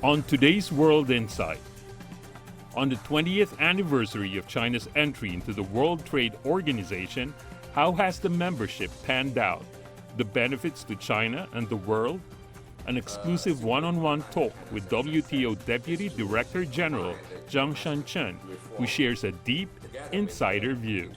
On today's World Insight, on the 20th anniversary of China's entry into the World Trade Organization, how has the membership panned out? The benefits to China and the world? An exclusive one-on-one talk with WTO Deputy Director General Zhang Xiangchen, who shares a deep insider view.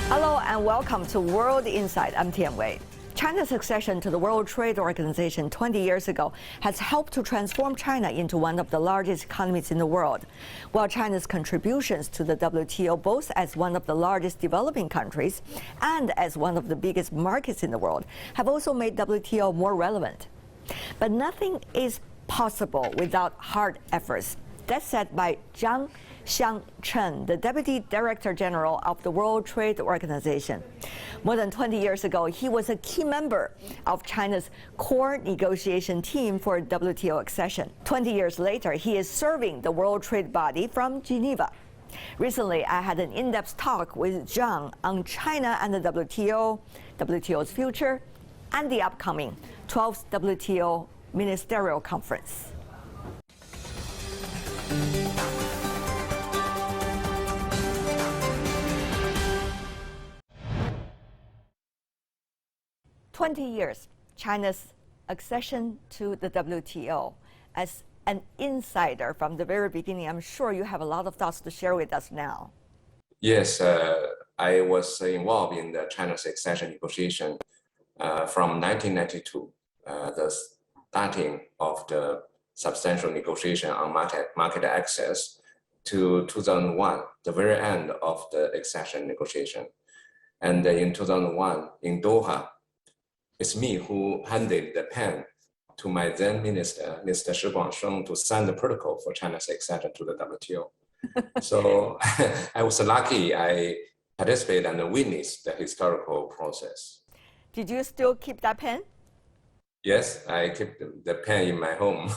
Hello and welcome to World Insight. I'm Tian Wei. China's accession to the World Trade Organization 20 years ago has helped to transform China into one of the largest economies in the world. While China's contributions to the WTO, both as one of the largest developing countries and as one of the biggest markets in the world, have also made WTO more relevant. But nothing is possible without hard efforts. That's said by Zhang Xiangchen, the Deputy Director General of the World Trade Organization. More than 20 years ago, he was a key member of China's core negotiation team for WTO accession. 20 years later, he is serving the World Trade Body from Geneva. Recently, I had an in-depth talk with Zhang on China and the WTO, WTO's future, and the upcoming 12th WTO Ministerial Conference. "20 years, China's accession to the WTO. As an insider from the very beginning, I'm sure you have a lot of thoughts to share with us now." Yes, I was involved in the China's accession negotiation from 1992, the starting of the substantial negotiation on market access, to 2001, the very end of the accession negotiation. And in 2001, in Doha, it's me who handed the pen to my then minister, Mr. Shi Guangsheng, to sign the protocol for China's accession to the WTO. So I was lucky I participated and witnessed the historical process. Did you still keep that pen? Yes, I keep the pen in my home.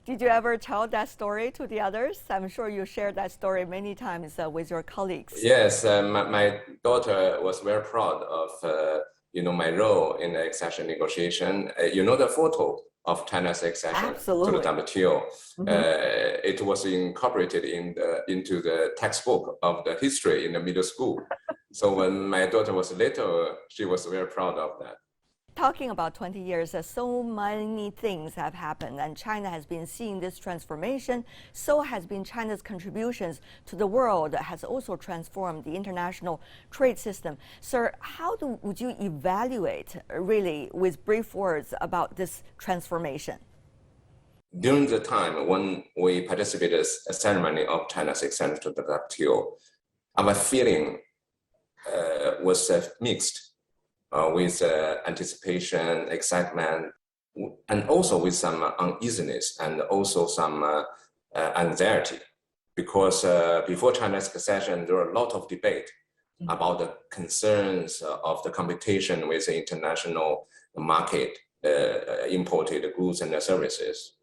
Did you ever tell that story to the others? I'm sure you shared that story many times with your colleagues. Yes, my daughter was very proud of my role in the accession negotiation. The photo of China's accession Absolutely. to the WTO. It was incorporated into the textbook of the history in the middle school. So when my daughter was little, she was very proud of that. Talking about 20 years, so many things have happened, and China has been seeing this transformation. So has been China's contributions to the world that has also transformed the international trade system. Sir, how would you evaluate, really, with brief words about this transformation? During the time when we participated in a ceremony of China's accession to the WTO, our feeling was mixed. With anticipation, excitement, and also with some uneasiness and also some anxiety. Because before China's accession, there were a lot of debate about the concerns of the competition with the international market, imported goods and services.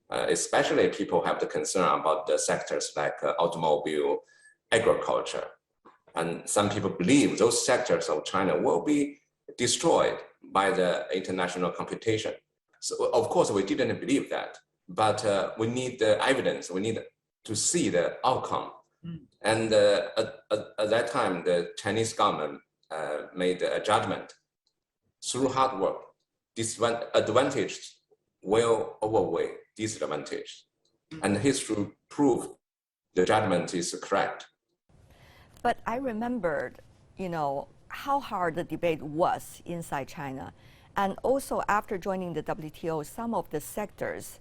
Especially people have the concern about the sectors like automobile, agriculture. And some people believe those sectors of China will be destroyed by the international competition. So of course we didn't believe that, but we need the evidence, we need to see the outcome. And at that time, the Chinese government made a judgment. Through hard work, advantage will outweigh disadvantage. And history proved the judgment is correct. But I remembered, how hard the debate was inside China. And also after joining the WTO, some of the sectors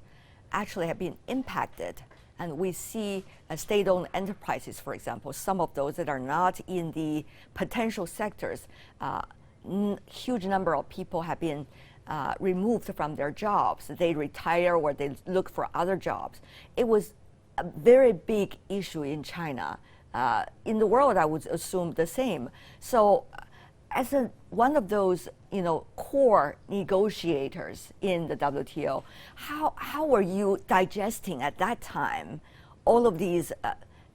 actually have been impacted. And we see state-owned enterprises, for example, some of those that are not in the potential sectors, huge number of people have been removed from their jobs. They retire or they look for other jobs. It was a very big issue in China. In the world, I would assume the same. So as one of those, core negotiators in the WTO, how were you digesting at that time all of these,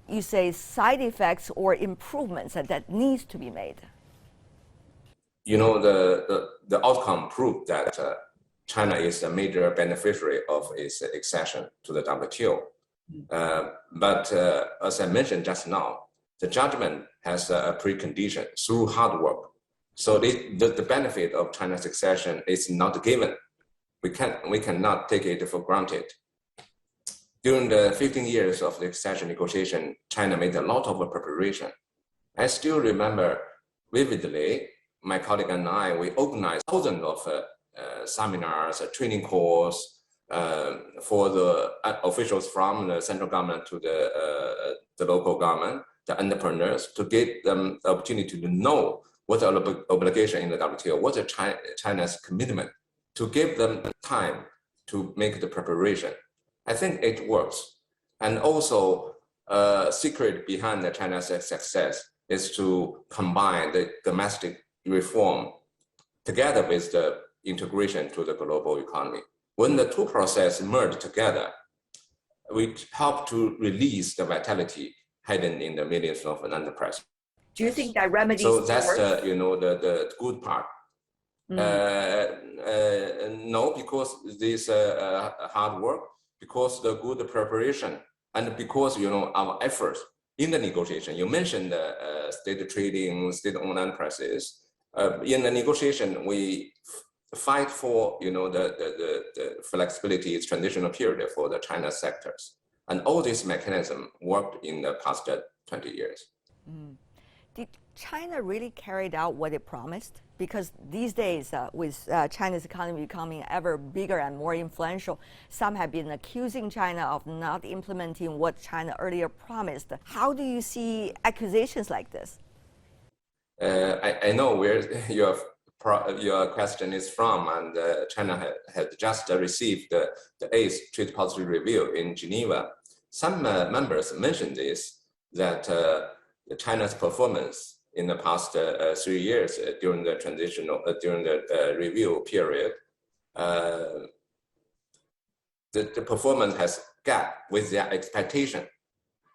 you say, side effects or improvements that needs to be made? The outcome proved that China is a major beneficiary of its accession to the WTO. But as I mentioned just now, the judgment has a precondition through hard work. So the benefit of China's accession is not given. We cannot take it for granted. During the 15 years of the accession negotiation, China made a lot of preparation. I still remember vividly, my colleague and I, we organized thousands of seminars, training courses for the officials from the central government to the local government, the entrepreneurs, to give them the opportunity to know what's the obligation in the WTO, what's China's commitment, to give them time to make the preparation. I think it works. And also, secret behind the China's success is to combine the domestic reform together with the integration to the global economy. When the two processes merge together, we help to release the vitality hidden in the millions of enterprises. Do you think that remedies? So that's the good part. No, because this hard work, because the good preparation, and because our efforts in the negotiation. You mentioned state trading, state-owned enterprises. In the negotiation, we fight for the flexibility, transitional period for the China sectors, and all this mechanism worked in the past 20 years. Did China really carry out what it promised? Because these days, with China's economy becoming ever bigger and more influential, some have been accusing China of not implementing what China earlier promised. How do you see accusations like this? I know where your question is from, and China had just received the 8th Trade Policy Review in Geneva. Some members mentioned this, that China's performance in the past 3 years during the review period, the performance has gap with their expectation.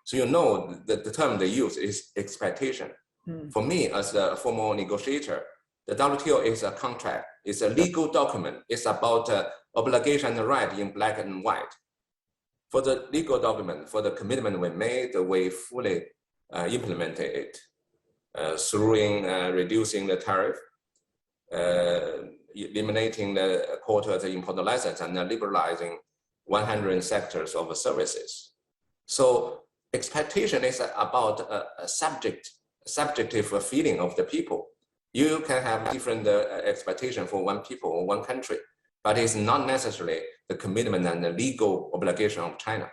So the term they use is expectation. For me, as a former negotiator, the WTO is a contract, it's a legal document, it's about obligation and right in black and white. For the legal document, for the commitment we made, we fully implemented it through reducing the tariff, eliminating the quotas import license, and liberalizing 100 sectors of services. So expectation is about a subjective feeling of the people. You can have different expectation for one people or one country, but it's not necessarily the commitment and the legal obligation of China.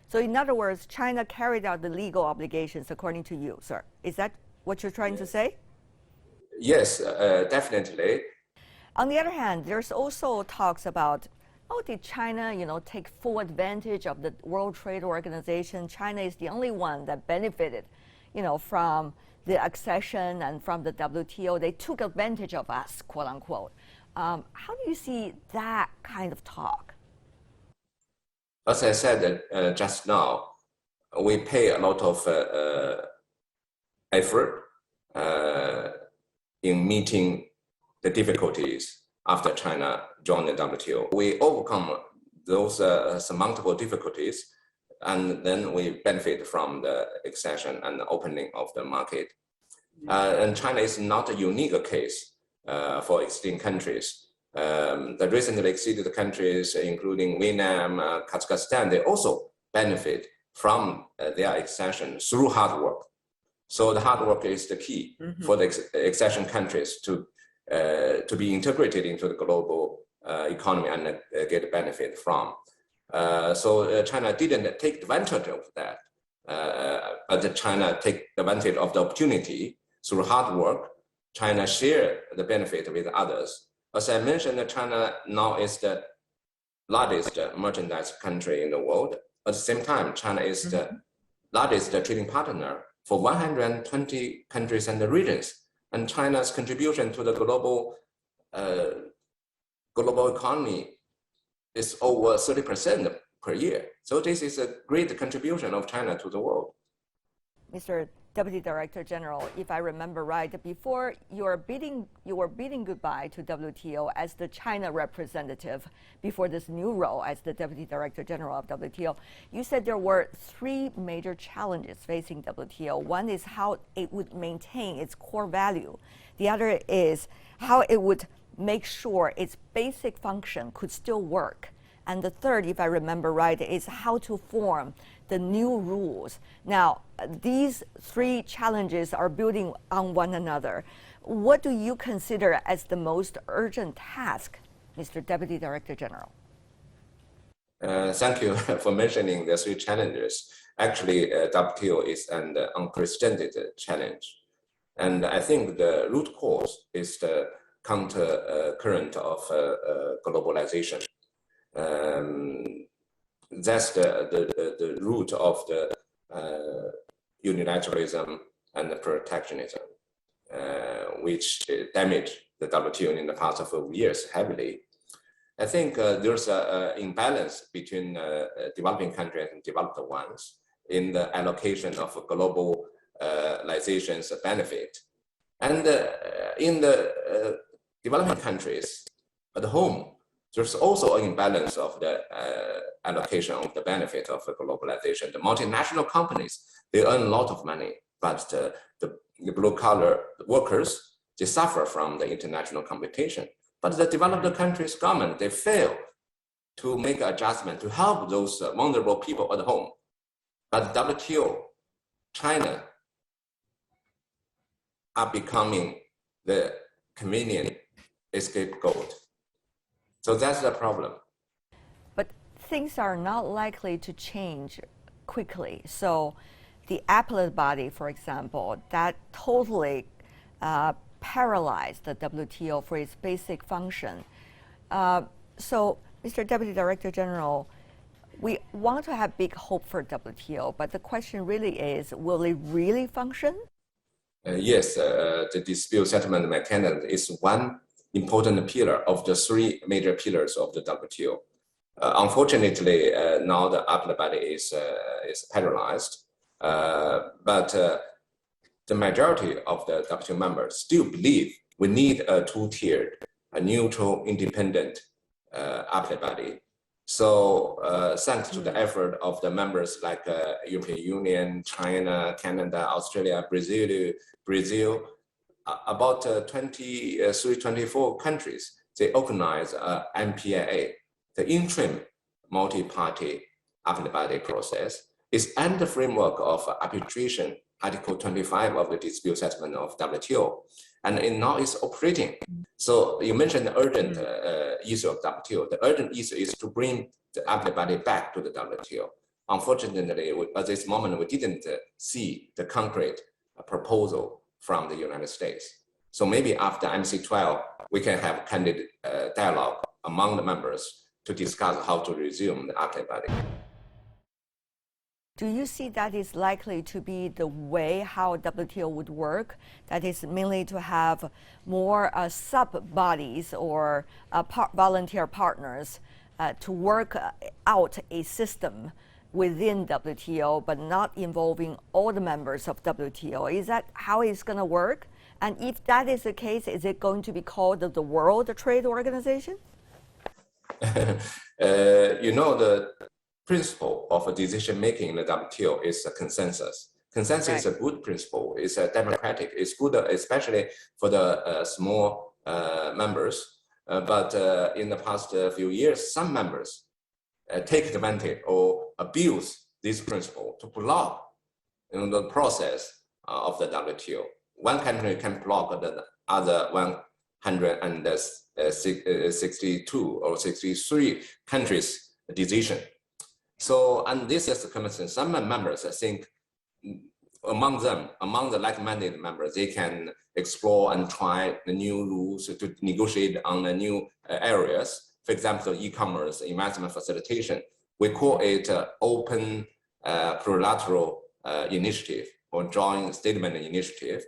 So in other words, China carried out the legal obligations according to you, sir. Is that what you're trying to say? Yes, definitely. On the other hand, there's also talks about, did China, take full advantage of the World Trade Organization? China is the only one that benefited, from the accession and from the WTO. They took advantage of us, quote unquote. How do you see that kind of talk? As I said just now, we pay a lot of effort in meeting the difficulties after China joined the WTO. We overcome those surmountable difficulties, and then we benefit from the accession and the opening of the market. And China is not a unique case for existing countries. The recently acceded countries, including Vietnam, Kazakhstan, they also benefit from their accession through hard work. So the hard work is the key for the accession countries to be integrated into the global economy and get benefit from. So China didn't take advantage of that, but China take advantage of the opportunity through hard work. China share the benefit with others. As I mentioned, China now is the largest merchandise country in the world. At the same time, China is the largest trading partner for 120 countries and regions. and China's contribution to the global economy is over 30% per year. So this is a great contribution of China to the world. Mr. Deputy Director General, if I remember right, before you were bidding goodbye to WTO as the China representative before this new role as the Deputy Director General of WTO, you said there were three major challenges facing WTO. One is how it would maintain its core value. The other is how it would make sure its basic function could still work. And the third, if I remember right, is how to form the new rules. Now, these three challenges are building on one another. What do you consider as the most urgent task, Mr. Deputy Director General? Thank you for mentioning the three challenges. Actually, WTO is an unprecedented challenge. And I think the root cause is the counter current of globalization. That's the root of the unilateralism and the protectionism, which damaged the WTO in the past few years heavily. I think there's an imbalance between developing countries and developed ones in the allocation of globalization's benefit. And in the developing countries at home, there's also an imbalance of the allocation of the benefit of globalization. The multinational companies, they earn a lot of money, but the blue-collar workers, they suffer from the international competition. But the developed countries' government, they fail to make adjustment to help those vulnerable people at home. But WTO, China, are becoming the convenient scapegoat. So that's the problem. But things are not likely to change quickly. So the appellate body, for example, that totally paralyzed the WTO for its basic function. So, Mr. Deputy Director General, we want to have big hope for WTO, but the question really is, will it really function? Yes, the dispute settlement mechanism is one important pillar of the three major pillars of the WTO. Unfortunately, now the appellate body is paralyzed, but the majority of the WTO members still believe we need a two-tiered, a neutral, independent appellate body. So thanks to the effort of the members like European Union, China, Canada, Australia, Brazil, about 24 countries, they organize MPAA, the interim multi-party appellate body process. Is under the framework of arbitration, Article 25 of the dispute settlement of WTO, and it now is operating. So you mentioned the urgent issue of WTO. The urgent issue is to bring the appellate body back to the WTO. Unfortunately, at this moment, we didn't see the concrete proposal from the United States. So maybe after MC12, we can have candid dialogue among the members to discuss how to resume the appellate body. Do you see that is likely to be the way how WTO would work? That is mainly to have more sub-bodies or volunteer partners to work out a system within WTO, but not involving all the members of WTO. Is that how it's going to work? And if that is the case, is it going to be called the World Trade Organization? You know, the principle of decision-making in the WTO is a consensus. Consensus is a good principle. It's a democratic. It's good, especially for the small members. But in the past few years, some members take advantage or abuse this principle to block the process of the WTO. One country can block the other 162 or 63 countries' decision. So, and this is the commission. Some members, I think, among the like-minded members, they can explore and try the new rules to negotiate on the new areas. For example, e-commerce, investment facilitation. We call it open plurilateral initiative or joint statement initiative.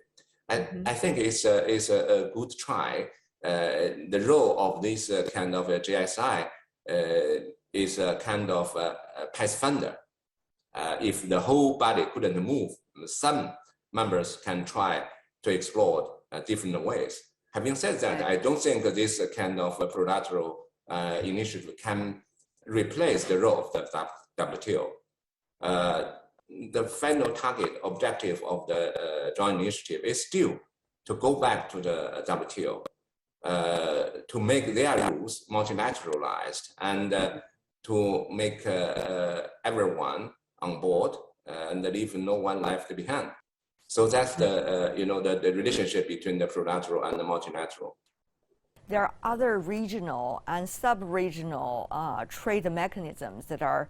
I think it's a good try. The role of this kind of GSI is a kind of a pathfinder. If the whole body couldn't move, some members can try to explore different ways. Having said that, I don't think this kind of plurilateral initiative can replace the role of the WTO. The final target objective of the joint initiative is still to go back to the WTO, to make their rules multilateralized and to make everyone on board and leave no one left behind. So that's the the relationship between the plurilateral and the multilateral. There are other regional and sub-regional trade mechanisms that are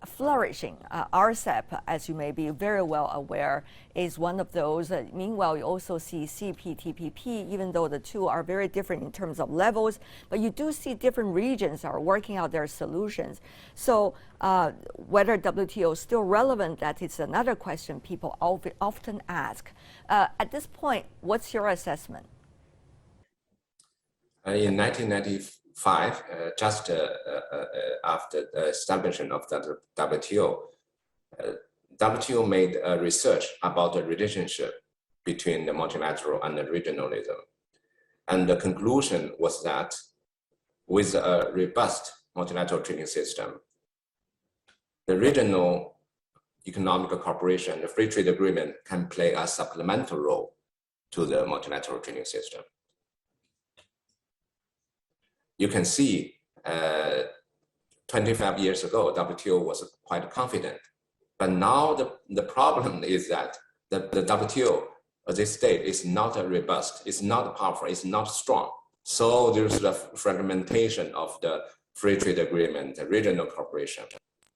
flourishing. RCEP, as you may be very well aware, is one of those. Meanwhile, you also see CPTPP, even though the two are very different in terms of levels, but you do see different regions are working out their solutions. So whether WTO is still relevant, that is another question people often ask. At this point, what's your assessment? In 1995, just after the establishment of the WTO, WTO made research about the relationship between the multilateral and the regionalism. And the conclusion was that with a robust multilateral trading system, the regional economic cooperation, the free trade agreement can play a supplemental role to the multilateral trading system. You can see 25 years ago, WTO was quite confident. But now the problem is that the WTO at this stage is not robust, it's not powerful, it's not strong. So there's the fragmentation of the free trade agreement, the regional cooperation.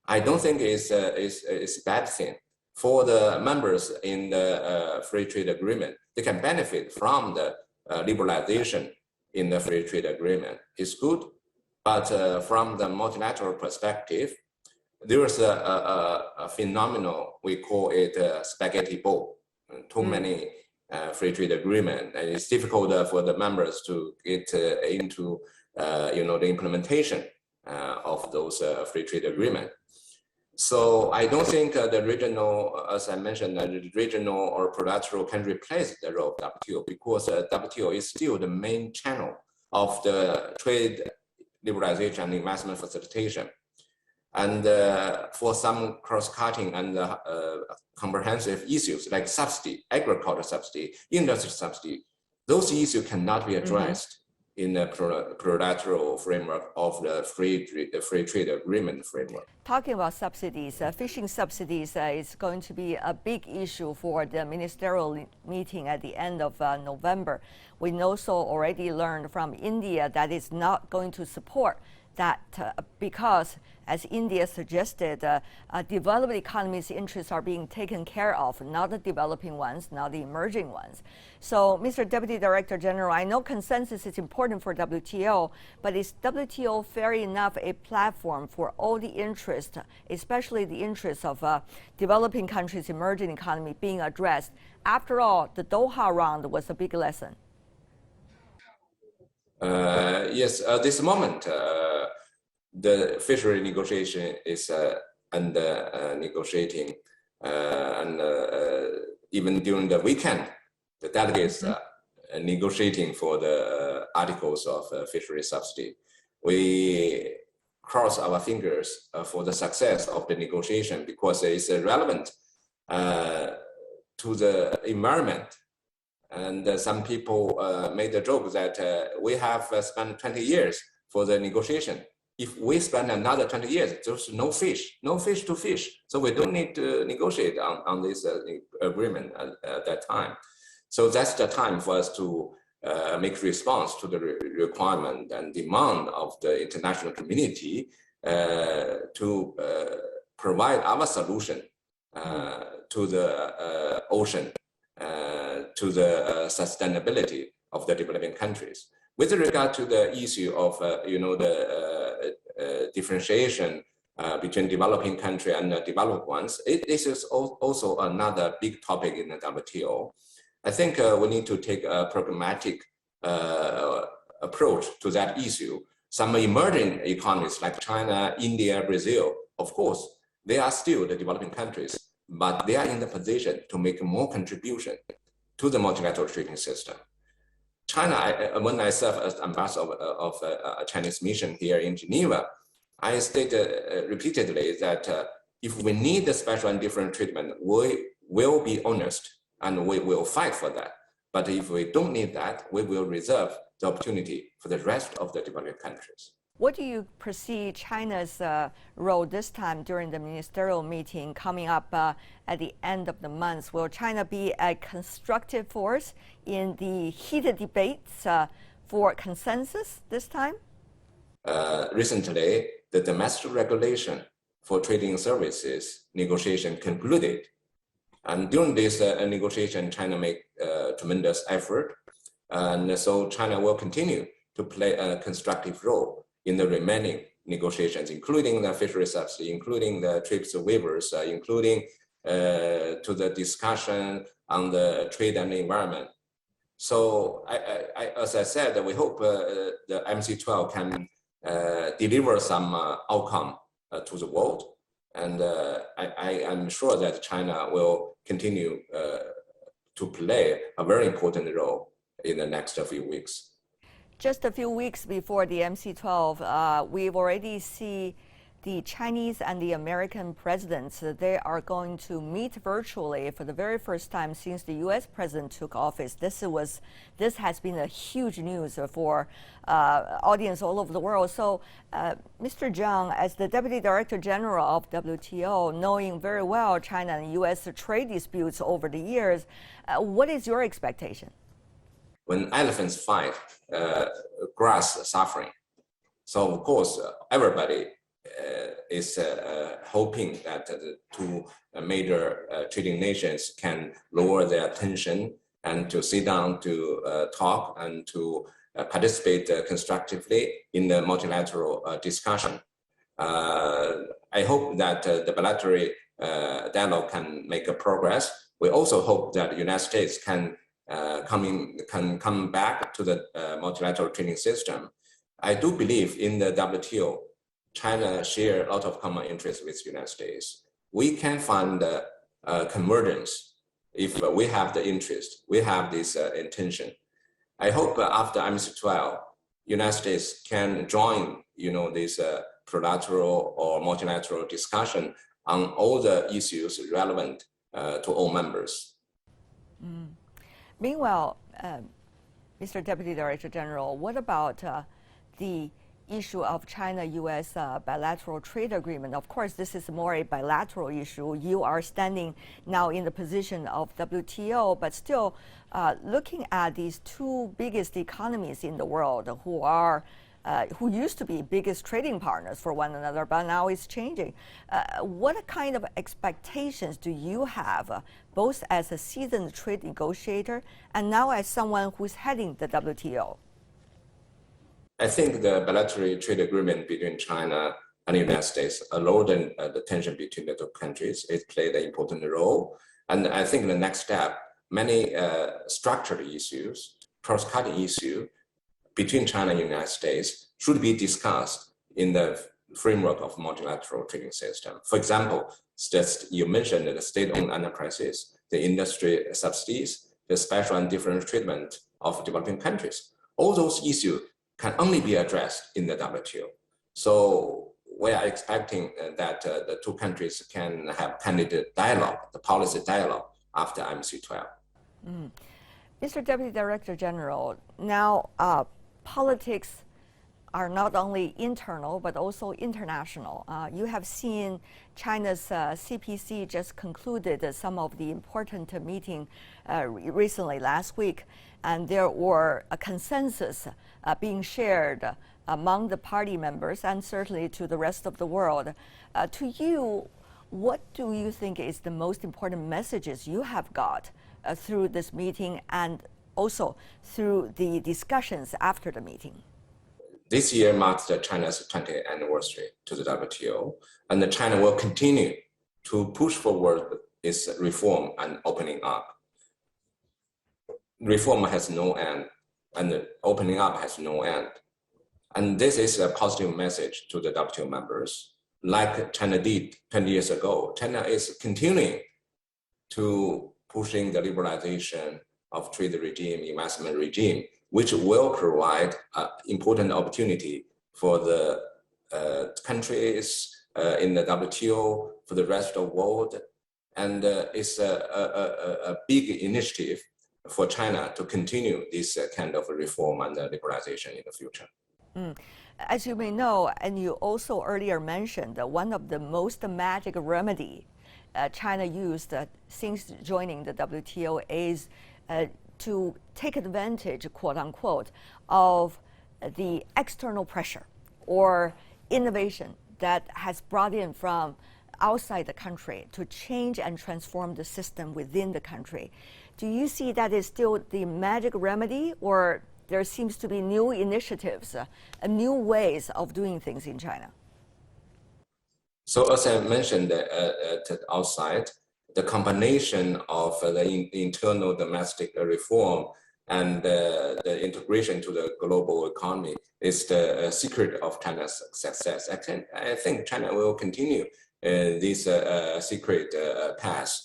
I don't think it's a bad thing. For the members in the free trade agreement, they can benefit from the liberalization in the free trade agreement. It's good, but from the multilateral perspective, there is a phenomenon, we call it a spaghetti bowl. Too many free trade agreement, and it's difficult for the members to get into the implementation of those free trade agreement. So I don't think the regional, as I mentioned, the regional or plurilateral can replace the role of WTO, because WTO is still the main channel of the trade liberalization and investment facilitation. And for some cross-cutting and comprehensive issues like subsidy, agricultural subsidy, industry subsidy, those issues cannot be addressed in the plurilateral framework of the free trade agreement framework. Talking about subsidies, fishing subsidies is going to be a big issue for the ministerial meeting at the end of November. We also already learned from India that it's not going to support that because, as India suggested, developed economies' interests are being taken care of, not the developing ones, not the emerging ones. So, Mr. Deputy Director General, I know consensus is important for WTO, but is WTO fair enough a platform for all the interests, especially the interests of developing countries' emerging economy being addressed? After all, the Doha round was a big lesson. Yes, at this moment, the fishery negotiation is under negotiating, and even during the weekend, the delegates are negotiating for the articles of fishery subsidy. We cross our fingers for the success of the negotiation, because it's relevant to the environment. And some people made the joke that we have spent 20 years for the negotiation. If we spend another 20 years, there's no fish to fish. So we don't need to negotiate on this agreement at that time. So that's the time for us to make response to the requirement and demand of the international community to provide our solution to the ocean, to the sustainability of the developing countries. With regard to the issue of the differentiation between developing country and developed ones, this is also another big topic in the WTO. I think we need to take a pragmatic approach to that issue. Some emerging economies like China, India, Brazil, of course, they are still the developing countries, but they are in the position to make more contribution to the multilateral trading system. China, when I served as ambassador of a Chinese mission here in Geneva, I stated repeatedly that if we need a special and different treatment, we will be honest and we will fight for that. But if we don't need that, we will reserve the opportunity for the rest of the developing countries. What do you perceive China's role this time during the ministerial meeting coming up at the end of the month? Will China be a constructive force in the heated debates for consensus this time? Recently, the domestic regulation for trading services negotiation concluded. And during this negotiation, China made tremendous effort. And so China will continue to play a constructive role in the remaining negotiations, including the fishery subsidy, including the TRIPS waivers, including to the discussion on the trade and the environment. So as I said, we hope the MC12 can deliver some outcome to the world. And I am sure that China will continue to play a very important role in the next few weeks. Just a few weeks before the MC12, we've already seen the Chinese and the American presidents. They are going to meet virtually for the very first time since the U.S. president took office. This has been a huge news for audience all over the world. So, Mr. Zhang, as the Deputy Director General of WTO, knowing very well China and U.S. trade disputes over the years, what is your expectation? When elephants fight, grass suffering. So of course, everybody is hoping that the two major trading nations can lower their tension and to sit down to talk and to participate constructively in the multilateral discussion. I hope that the bilateral dialogue can make a progress. We also hope that the United States can come back to the multilateral trading system. I do believe in the WTO, China share a lot of common interests with the United States. We can find convergence if we have the interest, we have this intention. I hope after MC12, United States can join, this trilateral or multilateral discussion on all the issues relevant to all members. Mm. Meanwhile, Mr. Deputy Director General, what about the issue of China-U.S. Bilateral trade agreement? Of course, this is more a bilateral issue. You are standing now in the position of WTO, but still looking at these two biggest economies in the world who used to be biggest trading partners for one another, but now it's changing. What kind of expectations do you have, both as a seasoned trade negotiator and now as someone who's heading the WTO? I think the bilateral trade agreement between China and the United States lowered the tension between the two countries. It played an important role. And I think the next step, many structural issues, cross-cutting issues, between China and the United States should be discussed in the framework of multilateral trading system. For example, just you mentioned the state-owned enterprises, the industry subsidies, the special and different treatment of developing countries. All those issues can only be addressed in the WTO. So we are expecting that the two countries can have candid dialogue, the policy dialogue after MC12. Mm. Mr. Deputy Director General, now politics are not only internal but also international. You have seen China's CPC just concluded some of the important meeting recently last week, and there were a consensus being shared among the party members and certainly to the rest of the world. To you, what do you think is the most important messages you have got through this meeting and also through the discussions after the meeting? This year marks China's 20th anniversary to the WTO, and China will continue to push forward its reform and opening up. reform has no end, and the opening up has no end. And this is a positive message to the WTO members. Like China did 20 years ago, China is continuing to pushing the liberalization of trade regime, investment regime, which will provide important opportunity for the countries in the WTO, for the rest of the world. And it's a big initiative for China to continue this kind of reform and liberalization in the future. As you may know, and you also earlier mentioned, one of the most magic remedy China used since joining the WTO is to take advantage, quote unquote, of the external pressure or innovation that has brought in from outside the country to change and transform the system within the country. Do you see that is still the magic remedy, or there seems to be new initiatives, new ways of doing things in China? So as I mentioned outside, the combination of the internal domestic reform and the integration to the global economy is the secret of China's success. I think China will continue this secret path.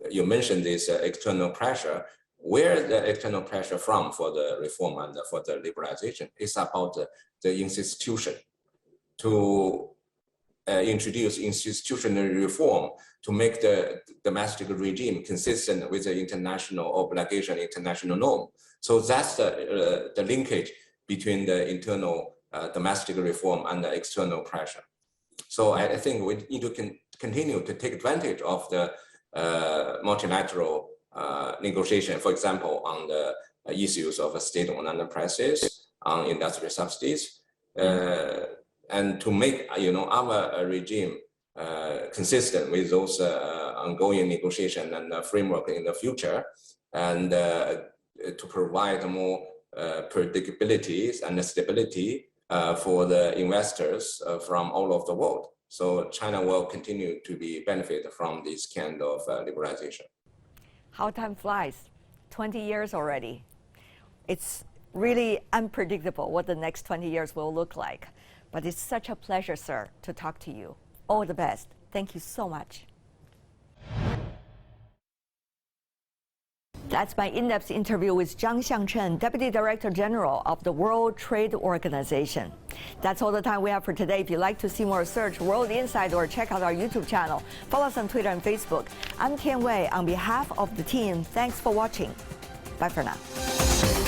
You mentioned this external pressure. Where the external pressure from for the reform and for the liberalization is about the institution to introduce institutional reform to make the domestic regime consistent with the international obligation, international norm. So that's the linkage between the internal domestic reform and the external pressure. So I think we need to continue to take advantage of the multilateral negotiation, for example, on the issues of state-owned enterprises, on industrial subsidies, and to make our regime consistent with those ongoing negotiation and framework in the future, and to provide more predictability and stability for the investors from all over the world. So China will continue to be benefit from this kind of liberalization. How time flies, 20 years already. It's really unpredictable what the next 20 years will look like. But it's such a pleasure, sir, to talk to you. All the best. Thank you so much. That's my in-depth interview with Zhang Xiangchen, Deputy Director General of the World Trade Organization. That's all the time we have for today. If you'd like to see more, search World Insight or check out our YouTube channel. Follow us on Twitter and Facebook. I'm Tian Wei. On behalf of the team, thanks for watching. Bye for now.